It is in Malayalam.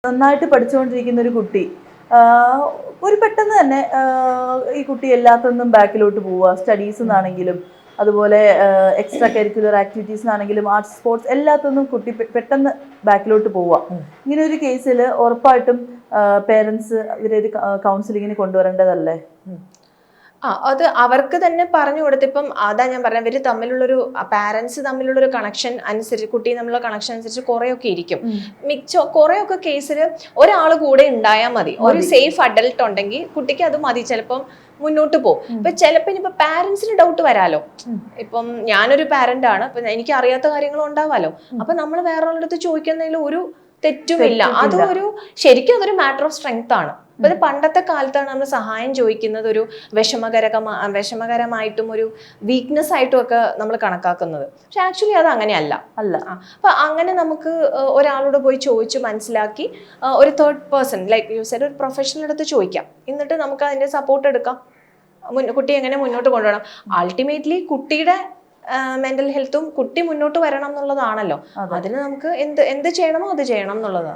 നന്നായിട്ട് പഠിച്ചുകൊണ്ടിരിക്കുന്ന ഒരു കുട്ടി ഒരു പെട്ടെന്ന് തന്നെ ഈ കുട്ടി എല്ലാത്തൊന്നും ബാക്കിലോട്ട് പോവുക, സ്റ്റഡീസ് എന്നാണെങ്കിലും അതുപോലെ എക്സ്ട്രാ കരിക്കുലർ ആക്ടിവിറ്റീസ് ആണെങ്കിലും ആർട്സ് സ്പോർട്സ് എല്ലാത്തൊന്നും കുട്ടി പെട്ടെന്ന് ബാക്കിലോട്ട് പോവുക. ഇങ്ങനെ ഒരു കേസിൽ ഉറപ്പായിട്ടും പേരൻസ് ഇവരൊരു കൗൺസിലിങ്ങിന് കൊണ്ടുവരേണ്ടതല്ലേ? അത് അവർക്ക് തന്നെ പറഞ്ഞു കൊടുത്തിപ്പം അതാ ഞാൻ പറഞ്ഞത്, ഇവര് തമ്മിലുള്ളൊരു പാരന്റ്സ് തമ്മിലുള്ളൊരു കണക്ഷൻ അനുസരിച്ച്, കുട്ടി തമ്മിലുള്ള കണക്ഷൻ അനുസരിച്ച് കുറേയൊക്കെ ഇരിക്കും. കുറേയൊക്കെ കേസിൽ ഒരാൾ കൂടെ ഉണ്ടായാൽ മതി, ഒരു സേഫ് അഡൽട്ട് ഉണ്ടെങ്കിൽ കുട്ടിക്ക് അത് മതി, ചിലപ്പം മുന്നോട്ട് പോകും. ഇപ്പൊ ചിലപ്പോൾ ഇനിയിപ്പോ പാരന്റ്സിന് ഡൗട്ട് വരാലോ. ഇപ്പം ഞാനൊരു പാരന്റ് ആണ്, അപ്പൊ എനിക്ക് അറിയാത്ത കാര്യങ്ങളും ഉണ്ടാവാലോ. അപ്പൊ നമ്മൾ വേറെ അടുത്ത് ചോദിക്കുന്നതിൽ ഒരു തെറ്റുമില്ല. അതൊരു ശരിക്കും അതൊരു മാറ്റർ ഓഫ് സ്ട്രെങ്ത് ആണ്. അപ്പൊ പണ്ടത്തെ കാലത്താണ് നമ്മൾ സഹായം ചോദിക്കുന്നത് ഒരു വിഷമകരമായിട്ടും ഒരു വീക്ക്നെസ് ആയിട്ടും ഒക്കെ നമ്മൾ കണക്കാക്കുന്നത്. പക്ഷെ ആക്ച്വലി അത് അങ്ങനെയല്ല. അപ്പൊ അങ്ങനെ നമുക്ക് ഒരാളോട് പോയി ചോദിച്ച് മനസ്സിലാക്കി ഒരു third person like you said ഒരു പ്രൊഫഷണൽ അടുത്ത് ചോദിക്കാം. എന്നിട്ട് നമുക്ക് അതിന്റെ സപ്പോർട്ട് എടുക്കാം. കുട്ടി എങ്ങനെ മുന്നോട്ട് കൊണ്ടുപോകണം. അൾട്ടിമേറ്റ്ലി കുട്ടിയുടെ മെന്റൽ ഹെൽത്തും കുട്ടി മുന്നോട്ട് വരണം എന്നുള്ളതാണല്ലോ. അതിന് നമുക്ക് എന്ത് ചെയ്യണമോ അത് ചെയ്യണം എന്നുള്ളതാണ്.